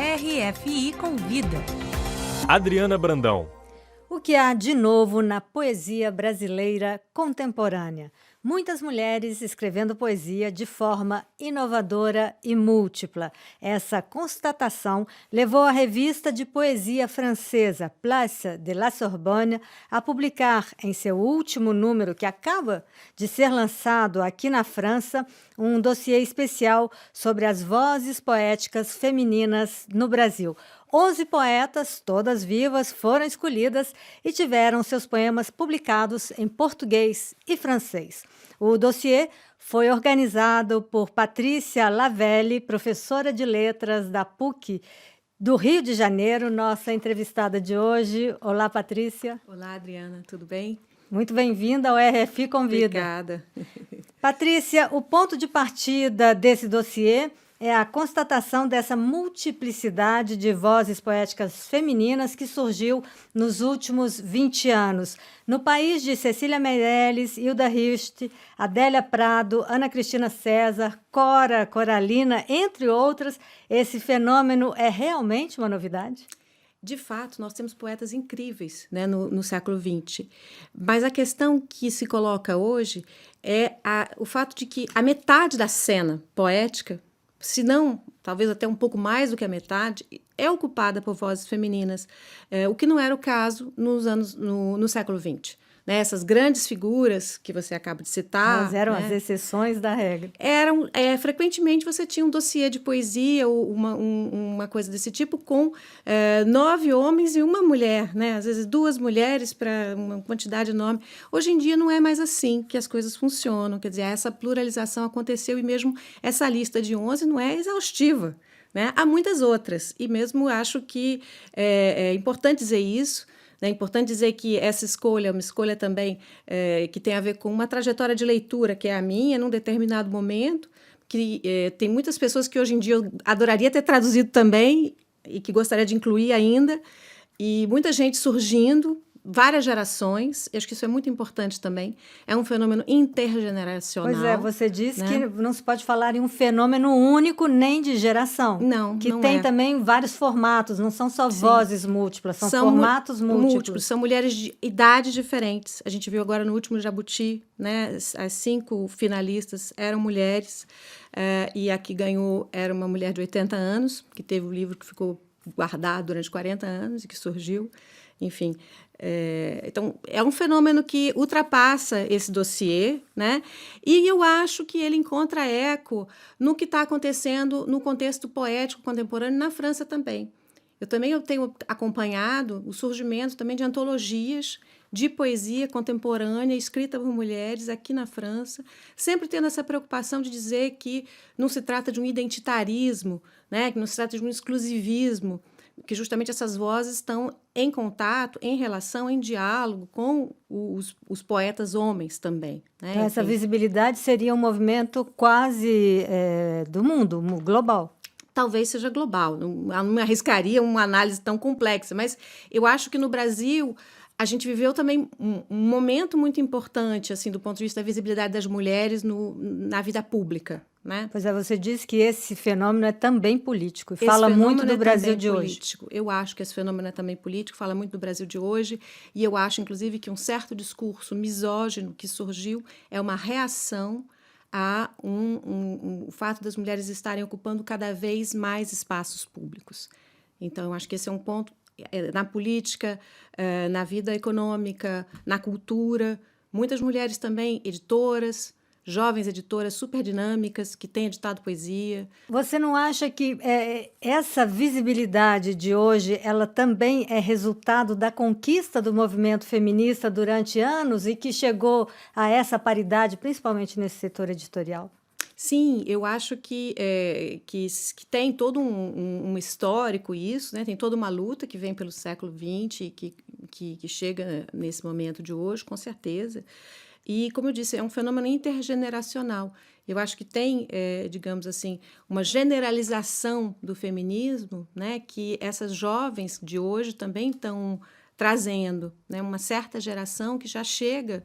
RFI Convida. Adriana Brandão. O que há de novo na poesia brasileira contemporânea? Muitas mulheres escrevendo poesia de forma inovadora e múltipla. Essa constatação levou a revista de poesia francesa Place de la Sorbonne a publicar em seu último número, que acaba de ser lançado aqui na França, um dossiê especial sobre as vozes poéticas femininas no Brasil. 11 poetas, todas vivas, foram escolhidas e tiveram seus poemas publicados em português e francês. O dossiê foi organizado por Patrícia Lavelle, professora de letras da PUC do Rio de Janeiro, nossa entrevistada de hoje. Olá, Patrícia. Olá, Adriana, tudo bem? Muito bem-vinda ao RFI Convida. Obrigada. Patrícia, o ponto de partida desse dossiê é a constatação dessa multiplicidade de vozes poéticas femininas que surgiu nos últimos 20 anos. No país de Cecília Meirelles, Hilda Hilst, Adélia Prado, Ana Cristina César, Cora Coralina, entre outras, esse fenômeno é realmente uma novidade? De fato, nós temos poetas incríveis, né, no século XX. Mas a questão que se coloca hoje é o fato de que a metade da cena poética, se não, talvez até um pouco mais do que a metade, é ocupada por vozes femininas, o que não era o caso no século XX. Né? Essas grandes figuras que você acaba de citar... Elas eram, né, as exceções da regra. Frequentemente você tinha um dossiê de poesia ou uma coisa desse tipo com 9 homens e uma mulher, né? Às vezes 2 mulheres para uma quantidade enorme. Hoje em dia não é mais assim que as coisas funcionam, quer dizer, essa pluralização aconteceu e mesmo essa lista de 11 não é exaustiva, né? Há muitas outras e mesmo acho que é importante dizer isso. É importante dizer que essa escolha é uma escolha também que tem a ver com uma trajetória de leitura, que é a minha, num determinado momento, que tem muitas pessoas que hoje em dia eu adoraria ter traduzido também e que gostaria de incluir ainda, e muita gente surgindo, várias gerações, eu acho que isso é muito importante também, é um fenômeno intergeneracional. Pois é, você disse, né, que não se pode falar em um fenômeno único nem de geração. Não, que não tem é. também vários formatos, não são só Sim. vozes múltiplas, são formatos múltiplos. São mulheres de idades diferentes. A gente viu agora no último Jabuti, né, as 5 finalistas eram mulheres, e a que ganhou era uma mulher de 80 anos, que teve o livro que ficou guardado durante 40 anos e que surgiu. Enfim, então, é um fenômeno que ultrapassa esse dossiê, né? E eu acho que ele encontra eco no que está acontecendo no contexto poético contemporâneo na França também. Eu tenho acompanhado o surgimento também de antologias de poesia contemporânea escrita por mulheres aqui na França, sempre tendo essa preocupação de dizer que não se trata de um identitarismo, né? Que não se trata de um exclusivismo, que justamente essas vozes estão em contato, em relação, em diálogo com os poetas homens também. Né? Então, essa visibilidade seria um movimento quase do mundo, global. Talvez seja global, não me arriscaria uma análise tão complexa, mas eu acho que no Brasil a gente viveu também um momento muito importante, assim, do ponto de vista da visibilidade das mulheres na vida pública. Né? Pois é, você disse que esse fenômeno é também político, e fala muito do Brasil de hoje. Eu acho que esse fenômeno é também político, fala muito do Brasil de hoje, e eu acho, inclusive, que um certo discurso misógino que surgiu é uma reação a o fato das mulheres estarem ocupando cada vez mais espaços públicos. Então, eu acho que esse é um ponto na política, na vida econômica, na cultura. Muitas mulheres também, editoras, jovens editoras super dinâmicas que têm editado poesia. Você não acha que essa visibilidade de hoje ela também é resultado da conquista do movimento feminista durante anos e que chegou a essa paridade, principalmente nesse setor editorial? Sim, eu acho que tem todo um histórico isso, né? Tem toda uma luta que vem pelo século XX e que chega nesse momento de hoje, com certeza. E, como eu disse, é um fenômeno intergeneracional. Eu acho que tem, digamos assim, uma generalização do feminismo, né, que essas jovens de hoje também estão trazendo, né, uma certa geração que já chega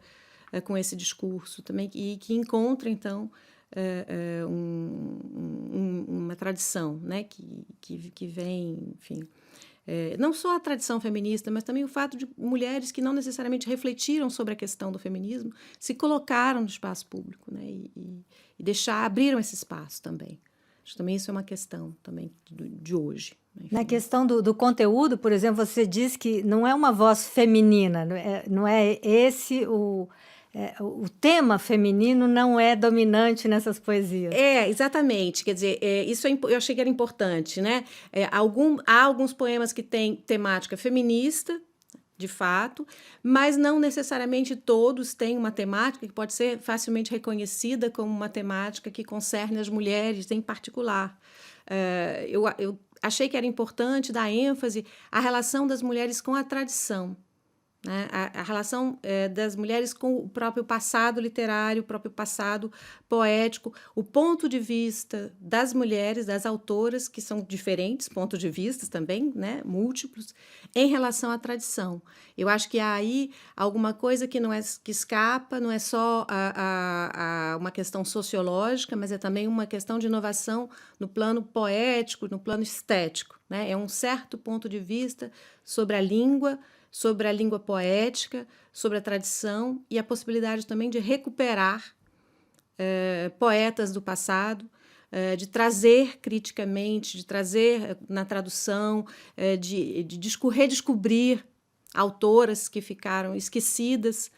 com esse discurso também e que encontra, então, uma tradição, né, que vem, enfim, não só a tradição feminista, mas também o fato de mulheres que não necessariamente refletiram sobre a questão do feminismo se colocaram no espaço público, né, e abriram esse espaço também. Acho que também isso é uma questão também de hoje. Enfim. Na questão do conteúdo, por exemplo, você diz que não é uma voz feminina, não é esse o tema feminino não é dominante nessas poesias. Exatamente. Quer dizer, isso eu achei que era importante, né? Há alguns poemas que têm temática feminista, de fato, mas não necessariamente todos têm uma temática que pode ser facilmente reconhecida como uma temática que concerne as mulheres em particular. Eu achei que era importante dar ênfase à relação das mulheres com a tradição, né? A relação das mulheres com o próprio passado literário, o próprio passado poético, o ponto de vista das mulheres, das autoras, que são diferentes pontos de vista também, né? Múltiplos, em relação à tradição. Eu acho que há aí alguma coisa que escapa, não é só uma questão sociológica, mas é também uma questão de inovação no plano poético, no plano estético, né? É um certo ponto de vista sobre a língua poética, sobre a tradição e a possibilidade também de recuperar poetas do passado, de trazer criticamente, de trazer na tradução, de redescobrir autoras que ficaram esquecidas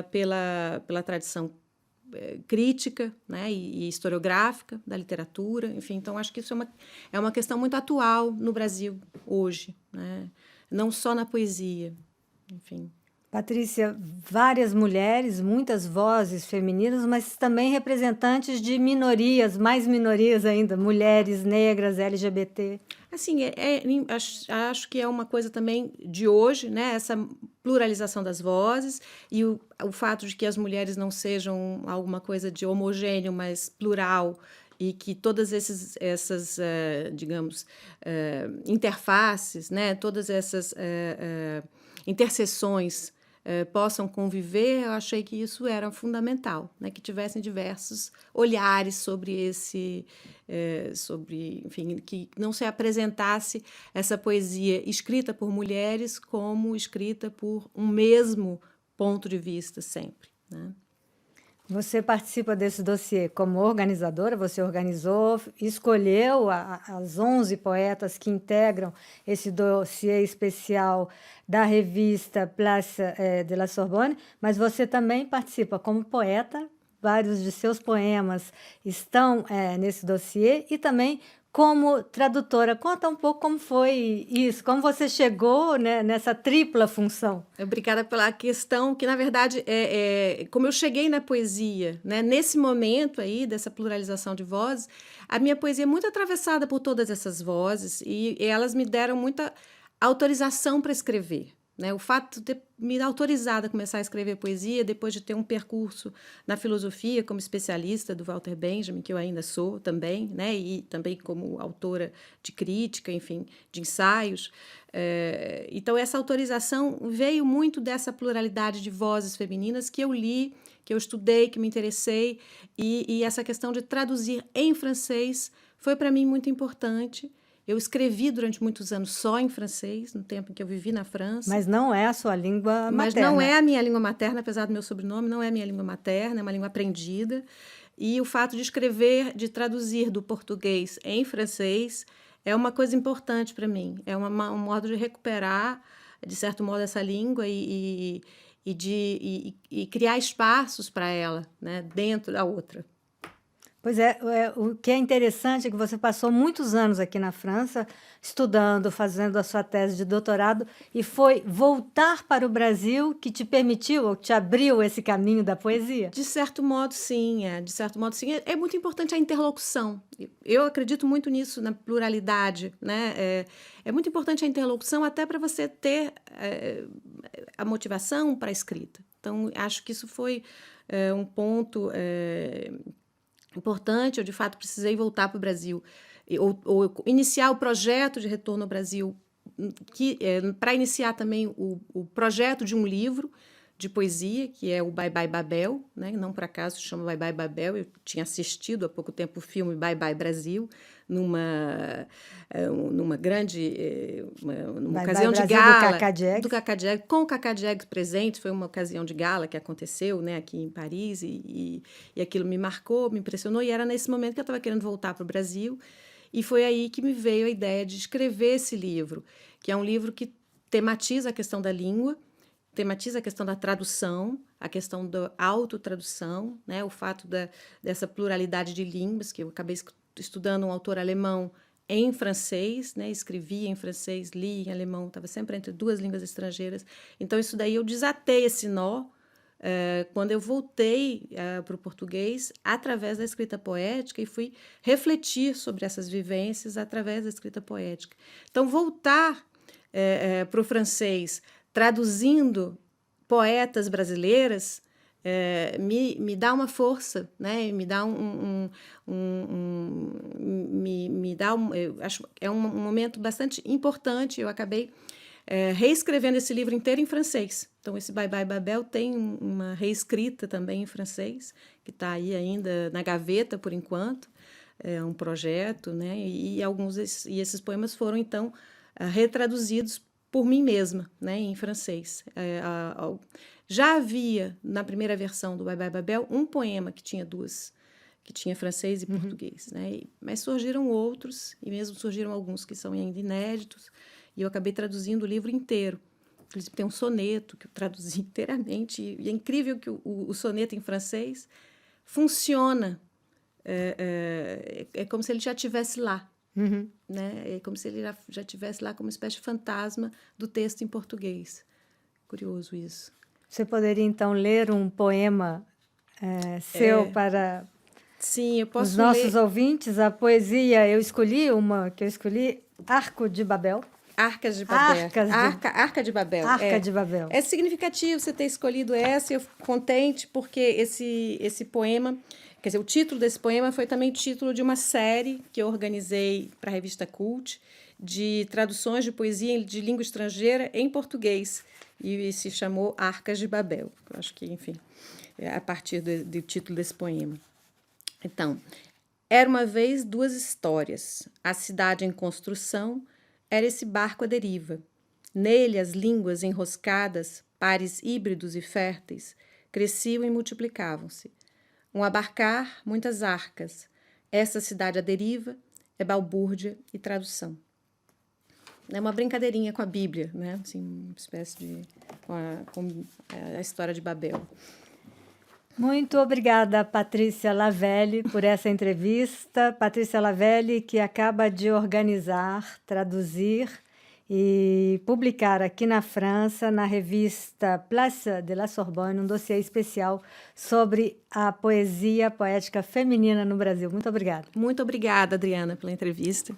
pela tradição crítica, né, e historiográfica da literatura. Enfim, então acho que isso é uma questão muito atual no Brasil hoje, né? Não só na poesia, enfim. Patrícia, várias mulheres, muitas vozes femininas, mas também representantes de minorias, mais minorias ainda, mulheres, negras, LGBT. Assim, acho que é uma coisa também de hoje, né? Essa pluralização das vozes e o fato de que as mulheres não sejam alguma coisa de homogêneo, mas plural, e que todas essas digamos, interfaces, né? Todas essas interseções possam conviver, eu achei que isso era fundamental, né? Que tivessem diversos olhares sobre enfim, que não se apresentasse essa poesia escrita por mulheres como escrita por um mesmo ponto de vista sempre, né? Você participa desse dossiê como organizadora, você organizou, escolheu as 11 poetas que integram esse dossiê especial da revista Place de la Sorbonne, mas você também participa como poeta, vários de seus poemas estão nesse dossiê, e também como tradutora. Conta um pouco como foi isso, como você chegou, né, nessa tripla função. Obrigada pela questão, que na verdade como eu cheguei na poesia, né, nesse momento aí dessa pluralização de vozes, a minha poesia é muito atravessada por todas essas vozes e elas me deram muita autorização para escrever. Né? O fato de ter me autorizado a começar a escrever poesia, depois de ter um percurso na filosofia como especialista do Walter Benjamin, que eu ainda sou também, né? E também como autora de crítica, enfim, de ensaios. Então, essa autorização veio muito dessa pluralidade de vozes femininas que eu li, que eu estudei, que me interessei, e essa questão de traduzir em francês foi para mim muito importante. Eu escrevi durante muitos anos só em francês, no tempo em que eu vivi na França. Mas não é a sua língua materna. Mas não é a minha língua materna, apesar do meu sobrenome, não é a minha língua materna, é uma língua aprendida. E o fato de escrever, de traduzir do português em francês, é uma coisa importante para mim. É um modo de recuperar, de certo modo, essa língua e criar espaços para ela, né, dentro da outra. Pois o que é interessante é que você passou muitos anos aqui na França, estudando, fazendo a sua tese de doutorado, e foi voltar para o Brasil que te permitiu, ou te abriu esse caminho da poesia? De certo modo, sim. De certo modo, sim. É muito importante a interlocução. Eu acredito muito nisso, na pluralidade, né? É muito importante a interlocução até para você ter a motivação para a escrita. Então, acho que isso foi um ponto importante. Eu, de fato, precisei voltar para o Brasil ou iniciar o projeto de retorno ao Brasil, para iniciar também o projeto de um livro, de poesia, que é o Bye Bye Babel, né? Não por acaso se chama Bye Bye Babel. Eu tinha assistido há pouco tempo o filme Bye Bye Brasil, numa grande numa ocasião de gala do Cacá Diegues, com o Cacá Diegues presente. Foi uma ocasião de gala que aconteceu, né, aqui em Paris, e aquilo me marcou, me impressionou, e era nesse momento que eu estava querendo voltar para o Brasil, e foi aí que me veio a ideia de escrever esse livro, que é um livro que tematiza a questão da língua, tematiza a questão da tradução, a questão da autotradução, né, o fato dessa pluralidade de línguas, que eu acabei estudando um autor alemão em francês, né, escrevia em francês, li em alemão, estava sempre entre duas línguas estrangeiras. Então, isso daí eu desatei esse nó quando eu voltei para o português através da escrita poética e fui refletir sobre essas vivências através da escrita poética. Então, voltar para o francês traduzindo poetas brasileiras me dá uma força, né? Me dá eu acho é um momento bastante importante. Eu acabei reescrevendo esse livro inteiro em francês. Então, esse Bye Bye Babel tem uma reescrita também em francês, que está aí ainda na gaveta por enquanto. É um projeto, né? E esses poemas foram, então, retraduzidos por mim mesma, né, em francês. Já havia, na primeira versão do Bye Bye Babel, um poema que tinha francês e português, né? Mas surgiram outros, e mesmo surgiram alguns que são ainda inéditos, e eu acabei traduzindo o livro inteiro. Inclusive, tem um soneto que eu traduzi inteiramente, e é incrível que o soneto em francês funciona. É como se ele já estivesse lá. Né? É como se ele já estivesse lá como uma espécie de fantasma do texto em português. Curioso isso. Você poderia, então, ler um poema seu para Sim, eu posso os nossos ler. ouvintes? A poesia, eu escolhi Arco de Babel. Arca de Babel. Arca de Babel. É significativo você ter escolhido essa, e eu fico contente porque esse poema, quer dizer, o título desse poema foi também o título de uma série que eu organizei para a revista Cult, de traduções de poesia de língua estrangeira em português, e se chamou Arcas de Babel. Eu acho que, enfim, é a partir do título desse poema. Então, era uma vez duas histórias. A cidade em construção era esse barco à deriva. Nele, as línguas enroscadas, pares híbridos e férteis, cresciam e multiplicavam-se. Um abarcar, muitas arcas. Essa cidade à deriva é balbúrdia e tradução. É uma brincadeirinha com a Bíblia, né? Assim, uma espécie de... com a história de Babel. Muito obrigada, Patrícia Lavelle, por essa entrevista. Patrícia Lavelle, que acaba de organizar, traduzir e publicar aqui na França, na revista Place de la Sorbonne, um dossiê especial sobre a poesia poética feminina no Brasil. Muito obrigada. Muito obrigada, Adriana, pela entrevista.